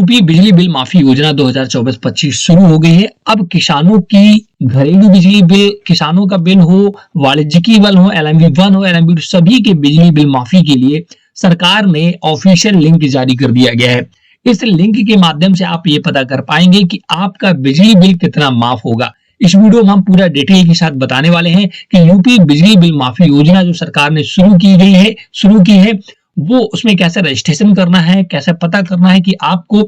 UP बिजली bill माफी योजना 2024-25 शुरू हो गई है। अब किसानों की घरेलू बिजली बिल, किसानों का बिल हो, वाणिज्यिक बिल हो, एलएमवी 1 हो, एलएमवी 2, सभी के बिजली बिल माफी के लिए सरकार ने ऑफिशियल लिंक जारी कर दिया गया है। इस लिंक के माध्यम से आप ये पता कर पाएंगे कि आपका बिजली बिल कितना माफ होगा। इस वीडियो में हम पूरा डिटेल के साथ बताने वाले हैं कि यूपी बिजली बिल माफी योजना जो सरकार ने शुरू की है, वो उसमें कैसे रजिस्ट्रेशन करना है, कैसे पता करना है कि आपको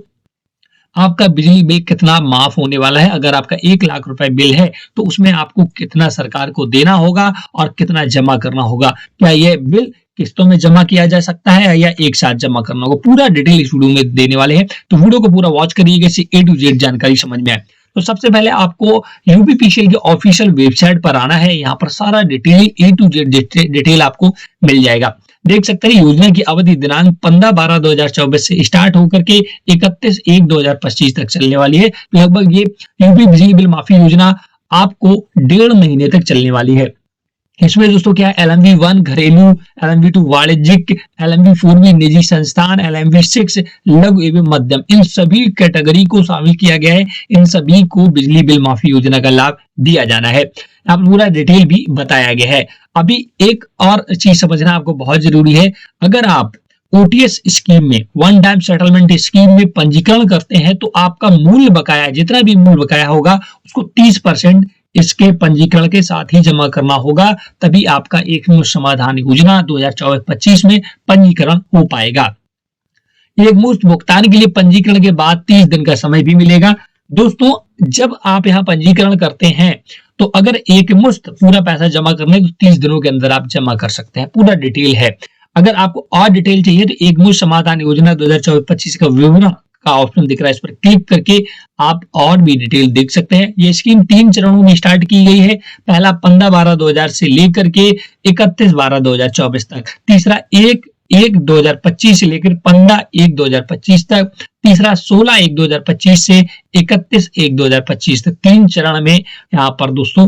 आपका बिजली बिल कितना माफ होने वाला है। अगर आपका 1 लाख रुपए बिल है तो उसमें आपको कितना सरकार को देना होगा और कितना जमा करना होगा। क्या यह बिल किस्तों में जमा किया जा सकता है या एक साथ जमा करना होगा, पूरा डिटेल इस वीडियो में देने वाले हैं। तो वीडियो को पूरा वॉच करिएगा, इससे A to Z जानकारी समझ में आए। तो सबसे पहले आपको यूपीपीसीएल की ऑफिशियल वेबसाइट पर आना है। यहाँ पर सारा detail A to Z detail आपको मिल जाएगा। देख सकते हैं योजना की अवधि दिनांक 15/12/2024 से स्टार्ट होकर के 31/1/2025 तक चलने वाली है। लगभग ये यूपी बिजली बिल माफी योजना आपको 1.5 महीने तक चलने वाली है। इसमें दोस्तों क्या है, एलएमवी 1 घरेलू, एलएमवी 2 वाणिज्यिक, एलएमवी 4 भी निजी संस्थान, एलएमवी 6 लघु एवं मध्यम, इन सभी कैटेगरी को शामिल किया गया है। इन सभी को बिजली बिल माफी योजना का लाभ दिया जाना है। आप पूरा डिटेल भी बताया गया है। अभी एक और चीज समझना आपको बहुत जरूरी है। अगर आप ओटीएस स्कीम में, वन टाइम सेटलमेंट स्कीम में पंजीकरण करते हैं तो आपका मूल बकाया, जितना भी मूल बकाया होगा उसको 30% इसके पंजीकरण के साथ ही जमा करना होगा, तभी आपका एकमुश्त समाधान योजना 2024-25 में पंजीकरण हो पाएगा। एकमुश्त भुगतान के लिए पंजीकरण के बाद 30 दिन का समय भी मिलेगा। दोस्तों जब आप यहाँ पंजीकरण करते हैं तो अगर एकमुश्त पूरा पैसा जमा करने तो 30 दिनों के अंदर आप जमा कर सकते हैं। पूरा डिटेल है। अगर आपको और डिटेल चाहिए तो एकमुश्त समाधान योजना 2024-25 का विवरण का ऑप्शन दिख रहा है, इस पर क्लिक करके आप और भी डिटेल देख सकते हैं। ये स्कीम 3 चरणों में स्टार्ट की गई है। पहला 15/12/2000 से लेकर के 31/12/2024 तक, तीसरा 1/1/2025 से लेकर 15/1/2025 तक, तीसरा 16/1/2025 से 31/1/2025 तक। 3 चरण में यहाँ पर दोस्तों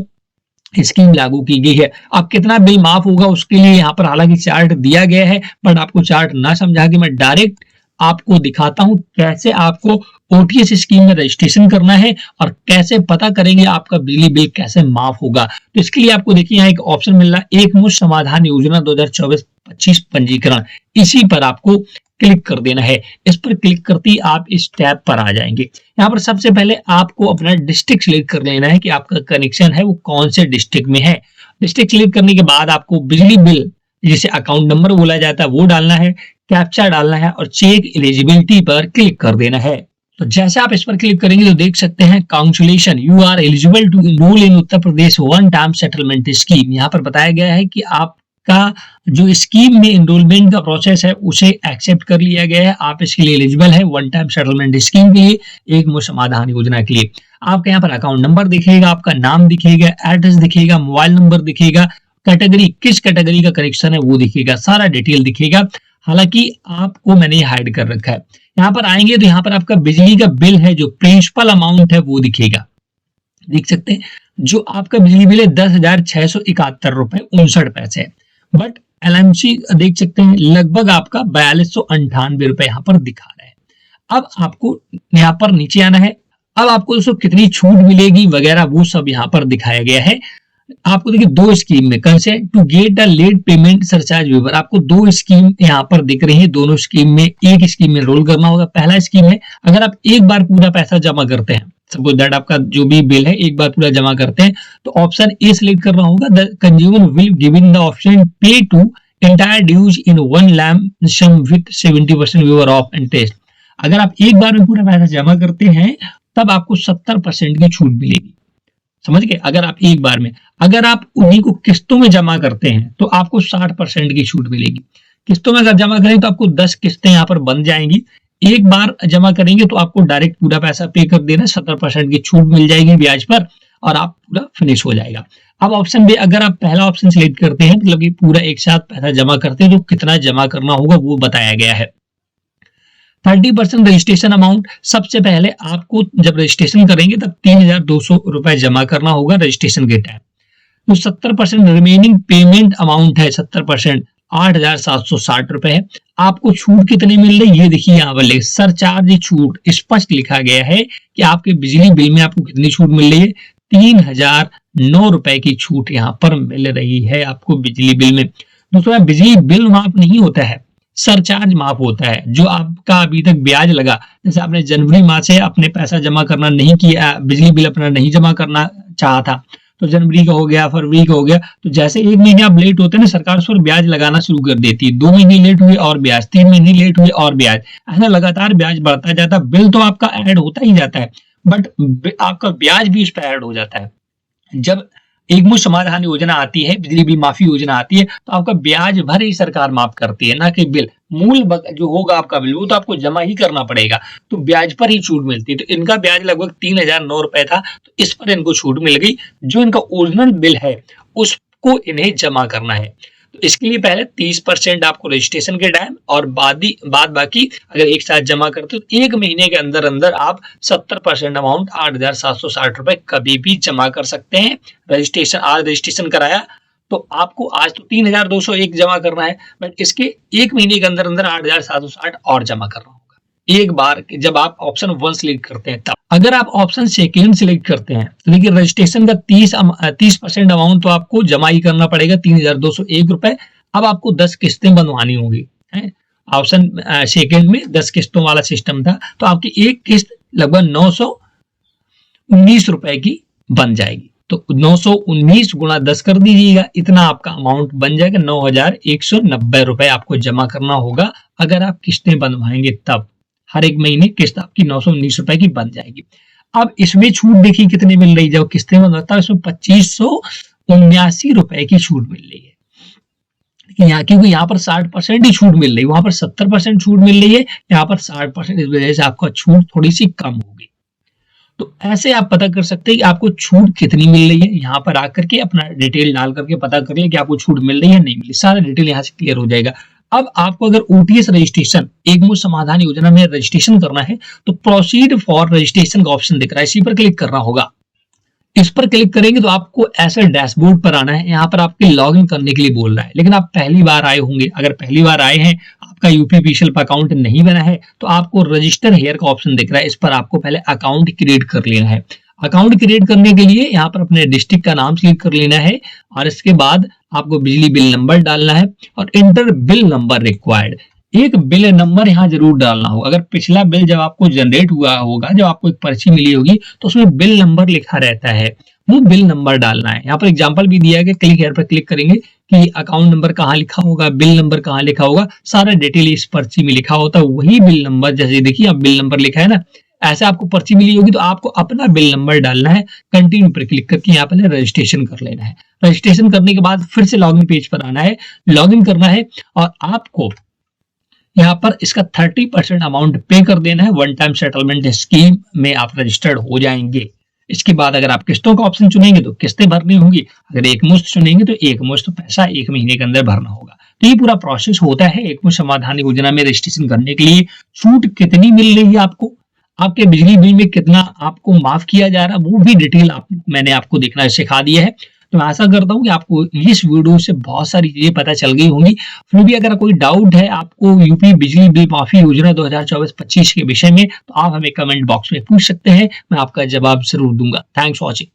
स्कीम लागू की गई है। अब कितना बिल माफ होगा उसके लिए यहाँ पर हालांकि चार्ट दिया गया है, बट आपको चार्ट ना समझा के मैं डायरेक्ट आपको दिखाता हूं कैसे आपको ओटीएस स्कीम में रजिस्ट्रेशन करना है और कैसे पता करेंगे आपका बिजली बिल कैसे माफ होगा। तो इसके लिए आपको देखिए यहाँ एक ऑप्शन मिल रहा है, एकमुश्त समाधान योजना 2024-25 पंजीकरण। इसी पर आपको क्लिक कर देना है। इस पर क्लिक करते ही आप इस टैब पर आ जाएंगे। यहाँ पर सबसे पहले आपको अपना डिस्ट्रिक्ट सिलेक्ट कर लेना है कि आपका कनेक्शन है वो कौन से डिस्ट्रिक्ट में है। डिस्ट्रिक्ट सिलेक्ट करने के बाद आपको बिजली बिल, जिसे अकाउंट नंबर बोला जाता है, वो डालना है, कैप्चा डालना है और चेक एलिजिबिलिटी पर क्लिक कर देना है। तो जैसे आप इस पर क्लिक करेंगे तो देख सकते हैं congratulation, you are eligible to enrol in Uttar Pradesh one time settlement scheme. यहाँ पर बताया गया है कि आपका जो स्कीम में एनरोलमेंट का प्रोसेस है उसे एक्सेप्ट कर लिया गया है। आप इसके लिए एलिजिबल है वन टाइम सेटलमेंट स्कीम के लिए, एकमुश्त समाधान योजना के लिए। आपका यहाँ पर अकाउंट नंबर दिखेगा, आपका नाम दिखेगा, एड्रेस दिखेगा, मोबाइल नंबर दिखेगा, कैटेगरी, किस कैटेगरी का कनेक्शन है वो दिखेगा, सारा डिटेल दिखेगा। हालांकि आपको मैंने हाइड कर रखा है। यहाँ पर आएंगे तो यहाँ पर आपका बिजली का बिल है, जो प्रिंसिपल अमाउंट है वो दिखेगा। देख सकते हैं जो आपका बिजली बिल है 10,671 रुपए 59 पैसे है, बट एलएमसी देख सकते हैं लगभग आपका 4298 रुपए यहाँ पर दिखा रहा है। अब आपको यहाँ पर नीचे आना है। अब आपको दोस्तों कितनी छूट मिलेगी वगैरह वो सब यहाँ पर दिखाया गया है। आपको देखिए 2 स्कीम में consent to get a late payment surcharge waiver, आपको 2 स्कीम यहाँ पर दिख रही है। दोनों स्कीम में एक स्कीम में रोल करना होगा। पहला स्कीम है अगर आप एक बार पूरा पैसा जमा करते हैं, सपोज दैट आपका जो भी बिल है एक बार पूरा जमा करते हैं, तो ऑप्शन ए सिलेक्ट करना होगा। The consumer will given the option pay to entire dues in one lump sum with 70% waiver of interest. अगर आप एक बार में पूरा पैसा जमा करते हैं तब आपको 70% की छूट मिलेगी। समझ गए? अगर आप एक बार में, अगर आप उन्हीं को किस्तों में जमा करते हैं तो आपको 60% की छूट मिलेगी। किस्तों में अगर जमा करें तो आपको 10 किस्तें यहाँ पर बन जाएंगी। एक बार जमा करेंगे तो आपको डायरेक्ट पूरा पैसा पे कर देना, 70% की छूट मिल जाएगी ब्याज पर और आप पूरा फिनिश हो जाएगा। अब ऑप्शन बी, अगर आप पहला ऑप्शन सिलेक्ट करते हैं मतलब कि पूरा एक साथ पैसा जमा करते हैं तो कितना जमा करना होगा वो बताया गया है। 30% रजिस्ट्रेशन अमाउंट, सबसे पहले आपको जब रजिस्ट्रेशन करेंगे तब 3,200 रुपए जमा करना होगा रजिस्ट्रेशन के टाइम। तो 70% रिमेनिंग पेमेंट अमाउंट है 70%, 8,760 रुपए है। आपको छूट कितनी मिल रही है ये देखिए यहाँ पर सरचार्ज छूट स्पष्ट लिखा गया है कि आपके बिजली बिल में आपको कितनी छूट मिल रही है, 3,009 रुपए की छूट यहाँ पर मिल रही है आपको बिजली बिल में। दूसरा, बिजली बिल माफ नहीं होता है, सरचार्ज माफ होता है। जो आपका अभी तक ब्याज लगा, जैसे आपने जनवरी माह से अपने पैसा जमा करना नहीं किया, बिजली बिल अपना नहीं जमा करना चाहा था, तो जनवरी का हो गया, फरवरी का हो गया, तो जैसे 1 महीने आप लेट होते हैं ना, सरकार उस पर ब्याज लगाना शुरू कर देती है। 2 महीने लेट हुए और ब्याज, 3 महीने लेट हुए और ब्याज, ऐसा लगातार ब्याज बढ़ता जाता। बिल तो आपका ऐड होता ही जाता है, बट आपका ब्याज भी उस पर ऐड हो जाता है। जब एकमुश्त समाधान योजना आती है, बिजली बिल माफी योजना आती है, तो आपका ब्याज भर ही सरकार माफ करती है, ना कि बिल। मूल जो होगा आपका बिल वो तो आपको जमा ही करना पड़ेगा, तो ब्याज पर ही छूट मिलती है। तो इनका ब्याज लगभग 3,009 रुपए था, तो इस पर इनको छूट मिल गई। जो इनका ओरिजिनल बिल है उसको इन्हें जमा करना है, तो इसके लिए पहले 30% आपको रजिस्ट्रेशन के टाइम और बाद बाकी अगर एक साथ जमा करते हो तो 1 महीने के अंदर अंदर आप 70% अमाउंट 8,760 रुपए कभी भी जमा कर सकते हैं। आज रजिस्ट्रेशन कराया तो आपको आज तो 3,201 जमा करना है, बट इसके 1 महीने के अंदर अंदर 8,760 और जमा करना होगा एक बार जब आप ऑप्शन 1 सिलेक्ट करते हैं तब। अगर आप ऑप्शन सेकेंड सिलेक्ट करते हैं तो देखिए रजिस्ट्रेशन का 30% अमाउंट तो आपको जमा ही करना पड़ेगा, 3,201 रुपए। अब आपको 10 किस्तें बनवानी होंगी। ऑप्शन सेकेंड में 10 किस्तों वाला सिस्टम था, तो आपकी एक किस्त लगभग 919 रुपए की बन जाएगी। तो 919 गुणा 10 कर दीजिएगा, इतना आपका अमाउंट बन जाएगा। 9,190 रुपए आपको जमा करना होगा अगर आप किस्तें बनवाएंगे तब। हर एक महीने किस्त आपकी 919 रुपए की बन जाएगी। अब इसमें छूट देखिए कितनी मिल रही है, जब किस्तें बनवाता है इसमें 2,579 रुपए की छूट मिल रही है। यहाँ क्योंकि यहाँ पर 60% ही छूट मिल रही है, वहां पर 70% छूट मिल रही है, यहाँ पर 60%, इस वजह से आपका छूट थोड़ी सी कम होगी। तो ऐसे आप पता कर सकते हैं कि आपको छूट कितनी मिल रही है। यहाँ पर आकर के अपना डिटेल डाल करके पता कर ले कि आपको छूट मिल रही है नहीं मिल रही, सारा डिटेल यहाँ से क्लियर हो जाएगा। अब आपको अगर ओटीएस रजिस्ट्रेशन एकमुश्त समाधान योजना में रजिस्ट्रेशन करना है तो प्रोसीड फॉर रजिस्ट्रेशन का ऑप्शन दिख रहा है, इसी पर क्लिक करना होगा। इस पर क्लिक करेंगे तो आपको ऐसे डैशबोर्ड पर आना है। यहाँ पर आपके लॉगिन करने के लिए बोल रहा है, लेकिन आप पहली बार आए होंगे। अगर पहली बार आए हैं, आपका यूपीपीसीएल पर अकाउंट नहीं बना है, तो आपको रजिस्टर हेयर का ऑप्शन दिख रहा है, इस पर आपको पहले अकाउंट क्रिएट कर लेना है। अकाउंट क्रिएट करने के लिए यहाँ पर अपने डिस्ट्रिक्ट का नाम सिलेक्ट कर लेना है और इसके बाद आपको बिजली बिल नंबर डालना है और इंटर बिल नंबर रिक्वायर्ड। एक बिल नंबर यहाँ जरूर डालना होगा। अगर पिछला बिल जब आपको जनरेट हुआ होगा, जब आपको एक पर्ची मिली होगी, तो उसमें बिल नंबर लिखा रहता है, वो बिल नंबर डालना है। यहाँ पर एग्जांपल भी दिया है, क्लिक हेयर पर क्लिक करेंगे कि अकाउंट नंबर कहाँ लिखा होगा, बिल नंबर कहाँ लिखा होगा, सारा डिटेल इस पर्ची में लिखा होता है। वही बिल नंबर, जैसे देखिए अब बिल नंबर लिखा है ना, ऐसे आपको पर्ची मिली होगी तो आपको अपना बिल नंबर डालना है। कंटिन्यू पर क्लिक करके यहाँ पर रजिस्ट्रेशन कर लेना है। रजिस्ट्रेशन करने के बाद फिर से लॉगिन पेज पर आना है, लॉगिन करना है और आपको यहाँ पर इसका 30% अमाउंट पे कर देना है। वन टाइम सेटलमेंट स्कीम में आप रजिस्टर्ड हो जाएंगे। इसके बाद अगर आप किस्तों का ऑप्शन चुनेंगे तो किस्तें भरनी होंगी, अगर एक मुश्त चुनेंगे तो एक मुश्त पैसा 1 महीने के अंदर भरना होगा। तो ये पूरा प्रोसेस होता है एक मुश्त समाधान योजना में रजिस्ट्रेशन करने के लिए। छूट कितनी मिल रही है आपको, आपके बिजली बिल में कितना आपको माफ किया जा रहा है, वो भी डिटेल मैंने आपको देखना सिखा दिया है। तो मैं आशा करता हूँ कि आपको इस वीडियो से बहुत सारी चीजें पता चल गई होंगी। फिर भी अगर कोई डाउट है आपको यूपी बिजली बिल माफी योजना 2024-25 के विषय में, तो आप हमें कमेंट बॉक्स में पूछ सकते हैं, मैं आपका जवाब जरूर दूंगा। Thanks for watching.